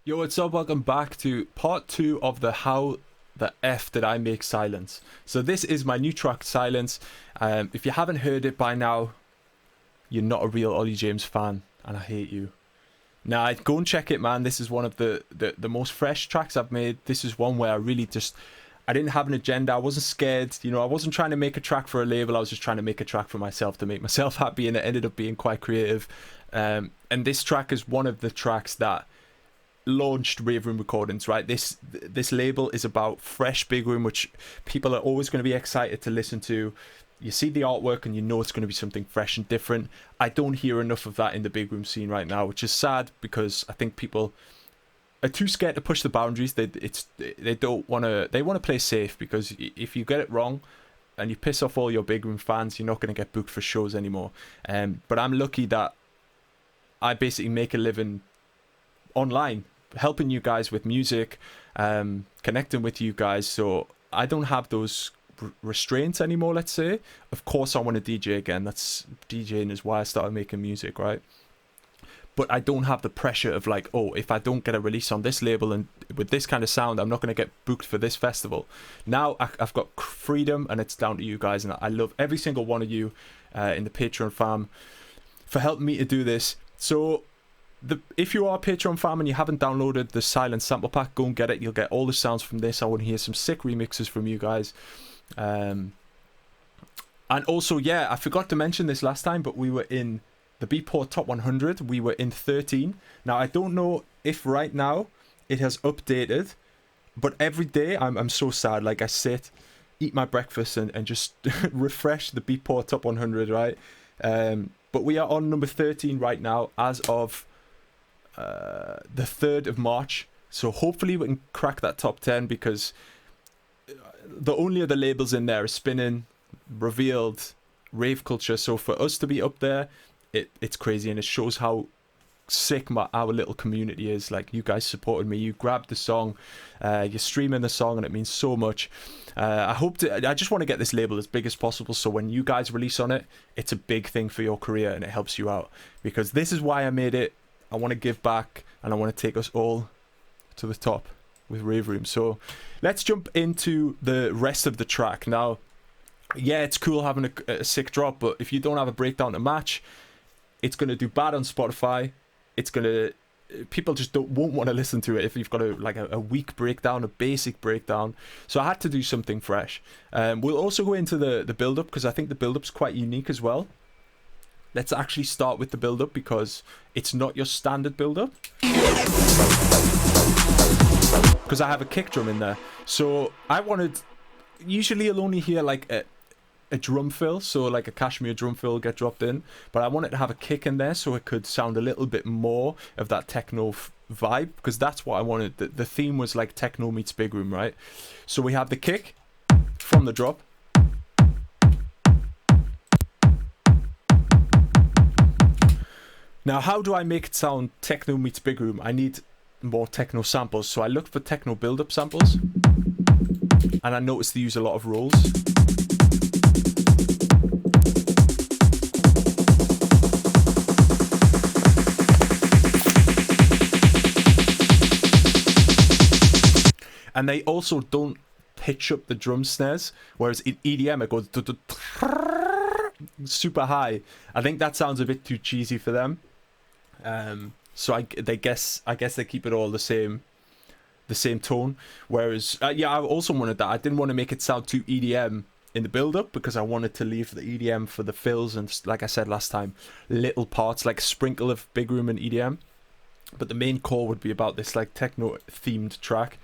Yo, what's up? Welcome back to part 2 of the How the F Did I Make Silence. So this is my new track, Silence. If you haven't heard it by now, you're not a real Ollie James fan, and I hate you. Now, go and check it, man. This is one of the most fresh tracks I've made. This is one where I didn't have an agenda. I wasn't scared. You know, I wasn't trying to make a track for a label. I was just trying to make a track for myself to make myself happy, and it ended up being quite creative. And this track is one of the tracks that launched Rave Room Recordings, right? This label is about fresh big room, which people are always going to be excited to listen to. You see the artwork and you know it's going to be something fresh and different. I don't hear enough of that in the big room scene right now, which is sad because I think people are too scared to push the boundaries. They want to play safe, because if you get it wrong and you piss off all your big room fans, you're not going to get booked for shows anymore. But I'm lucky that I basically make a living online, helping you guys with music, connecting with you guys, so I don't have those restraints anymore, let's say. Of course I want to DJ again. That's DJing is why I started making music, right? But I don't have the pressure of like, oh, if I don't get a release on this label and with this kind of sound, I'm not going to get booked for this festival. Now I've got freedom, and it's down to you guys, and I love every single one of you in the Patreon fam for helping me to do this. So if you are a Patreon fam and you haven't downloaded the Silence sample pack, go and get it. You'll get all the sounds from this. I want to hear some sick remixes from you guys. And also, yeah, I forgot to mention this last time, but we were in the Beatport Top 100. We were in 13. Now, I don't know if right now it has updated, but every day I'm so sad. Like, I sit, eat my breakfast and just refresh the Beatport Top 100, right? But we are on number 13 right now as of the 3rd of March. So hopefully we can crack that top 10, because the only other labels in there are Spinnin', Revealed, Rave Culture. So for us to be up there, it's crazy, and it shows how sick our little community is. Like, you guys supported me, you grabbed the song, you're streaming the song, and it means so much. I just want to get this label as big as possible, so when you guys release on it, it's a big thing for your career and it helps you out, because this is why I made it. I want to give back, and I want to take us all to the top with Rave Room. So let's jump into the rest of the track. Now, yeah, it's cool having a sick drop, but if you don't have a breakdown to match, it's going to do bad on Spotify. People just won't want to listen to it if you've got a weak breakdown, a basic breakdown. So I had to do something fresh. We'll also go into the build-up, because I think the build-up's quite unique as well. Let's actually start with the build-up, because it's not your standard build-up. Because I have a kick drum in there. So usually you'll only hear like a drum fill, so like a Kashmir drum fill get dropped in, but I wanted to have a kick in there so it could sound a little bit more of that techno vibe, because that's what I wanted. The theme was like techno meets big room, right? So we have the kick from the drop. Now, how do I make it sound techno meets big room? I need more techno samples, so I looked for techno build-up samples, and I noticed they use a lot of rolls. And they also don't pitch up the drum snares, whereas in EDM it goes super high. I think that sounds a bit too cheesy for them. So I guess they keep it all the same tone. Whereas yeah, I also wanted that. I didn't want to make it sound too EDM in the build-up, because I wanted to leave the EDM for the fills and, like I said last time, little parts, like a sprinkle of big room and EDM. But the main core would be about this like techno themed track.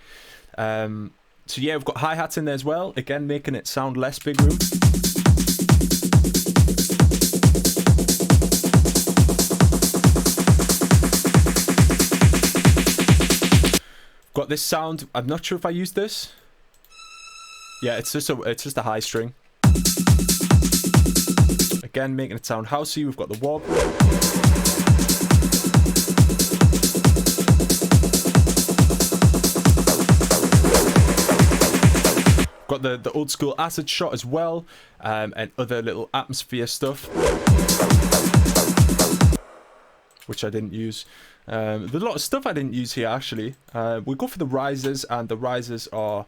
So yeah, we've got hi-hats in there as well, again making it sound less big room. Got this sound, I'm not sure if I used this. Yeah, it's just a high string. Again, making it sound housey. We've got the wob. Got the old school acid shot as well, and other little atmosphere stuff, which I didn't use. There's a lot of stuff I didn't use here actually. We'll go for the risers, and the risers are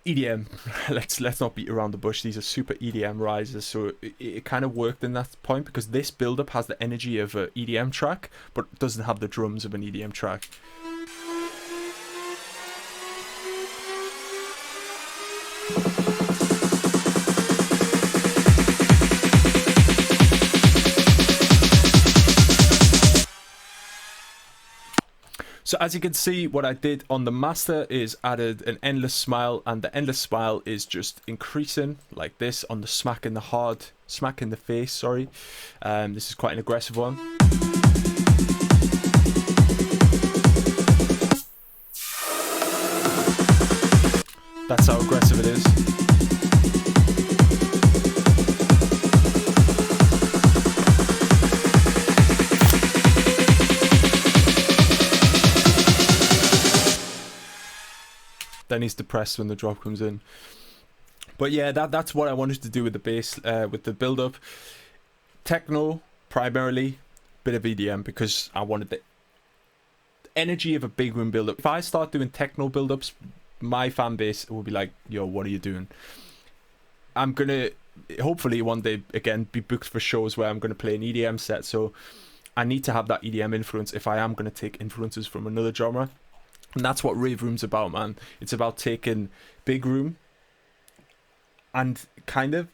EDM. let's not beat around the bush. These are super EDM risers, so it kind of worked in that point because this build-up has the energy of an EDM track, but doesn't have the drums of an EDM track. So as you can see, what I did on the master is added an endless smile, and the endless smile is just increasing like this on the smack in the face, sorry. This is quite an aggressive one. That's how aggressive it is. Then he's depressed when the drop comes in. But yeah, that's what I wanted to do with the bass, with the build-up. Techno, primarily, bit of EDM, because I wanted the energy of a big room build-up. If I start doing techno build-ups, my fan base will be like, yo, what are you doing? I'm gonna, hopefully one day, again, be booked for shows where I'm gonna play an EDM set, so I need to have that EDM influence if I am gonna take influences from another genre. And that's what Rave Room's about, man. It's about taking big room and kind of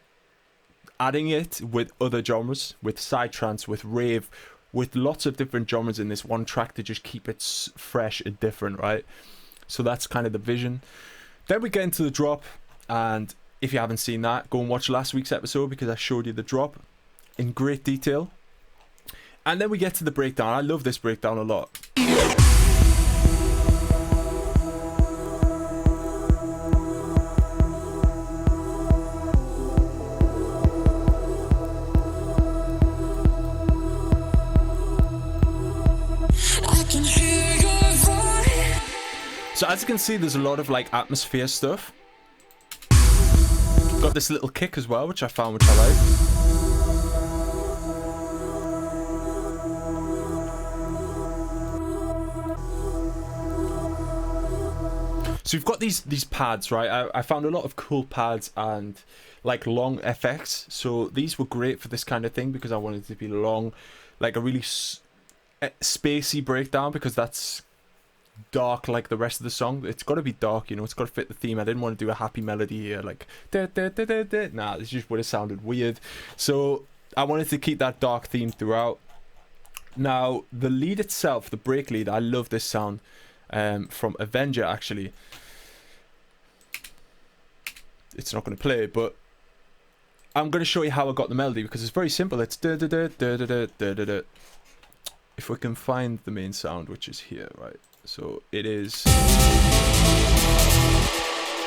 adding it with other genres, with psytrance, with rave, with lots of different genres in this one track to just keep it fresh and different, right? So that's kind of the vision. Then we get into the drop, and if you haven't seen that, go and watch last week's episode because I showed you the drop in great detail. And then we get to the breakdown. I love this breakdown a lot. So as you can see, there's a lot of like atmosphere stuff. Got this little kick as well, which I like. So we've got these pads, right? I found a lot of cool pads and like long FX. So these were great for this kind of thing because I wanted it to be long, like a really spacey breakdown, because that's dark like the rest of the song. It's got to be dark, you know, it's got to fit the theme. I didn't want to do a happy melody here like da, da, da, da, da. Nah, this just would have sounded weird, so I wanted to keep that dark theme throughout. Now the lead itself, the break lead, I love this sound from Avenger. Actually, it's not going to play, but I'm going to show you how I got the melody because it's very simple. It's da da da da da da da da. If we can find the main sound, which is here, right? So it is.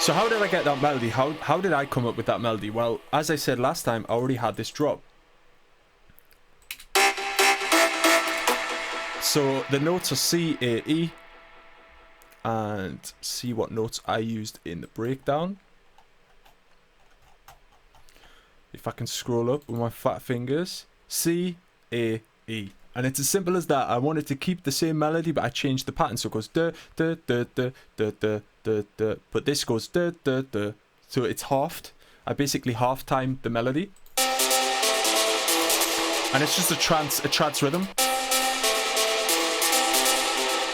So how did I get that melody? How did I come up with that melody? Well, as I said last time, I already had this drop. So the notes are C, A, E. And see what notes I used in the breakdown. If I can scroll up with my fat fingers. C, A, E. And it's as simple as that. I wanted to keep the same melody, but I changed the pattern. So it goes da da da da da da da da. But this goes da da da. So it's halved. I basically half-timed the melody. And it's just a trance rhythm.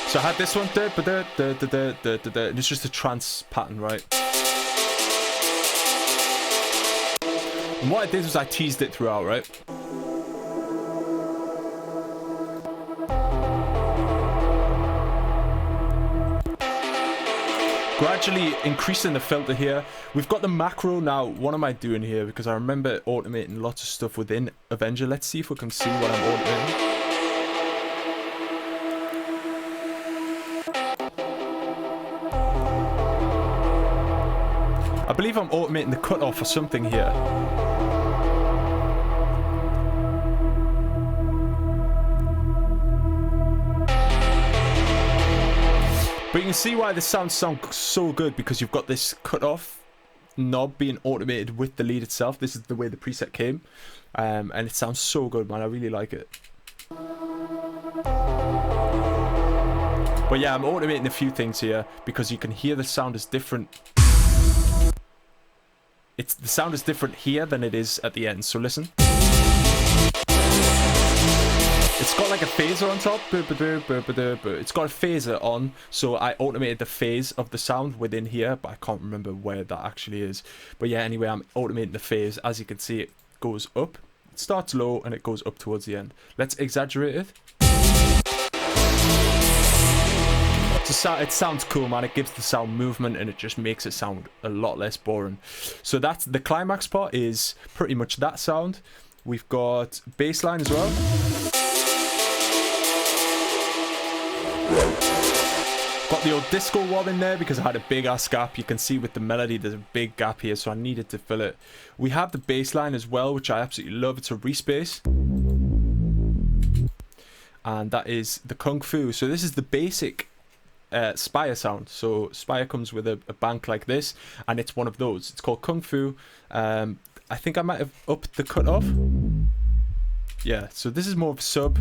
So I had this one da da da da da da da da. And it's just a trance pattern, right? And what I did was I teased it throughout, right? Gradually increasing the filter here. We've got the macro now. What am I doing here? Because I remember automating lots of stuff within Avenger. Let's see if we can see what I'm automating. I believe I'm automating the cutoff or something here. But you can see why this sounds so good, because you've got this cutoff knob being automated with the lead itself. This is the way the preset came, and it sounds so good, man. I really like it. But yeah, I'm automating a few things here because you can hear the sound is different. The sound is different here than it is at the end. So listen. It's got like a phaser on top. It's got a phaser on, so I automated the phase of the sound within here, but I can't remember where that actually is. But yeah, anyway, I'm automating the phase. As you can see, it goes up. It starts low and it goes up towards the end. Let's exaggerate it. It sounds cool, man. It gives the sound movement and it just makes it sound a lot less boring. So that's the climax part, is pretty much that sound. We've got bass line as well. Got the old disco wall in there because I had a big ass gap. You can see with the melody there's a big gap here, so I needed to fill it. We have the bass line as well, which I absolutely love. It's a Reese bass. And that is the Kung Fu. So this is the basic Spire sound. So Spire comes with a bank like this, and it's one of those. It's called Kung Fu. I think I might have upped the cutoff. Yeah, so this is more of a sub.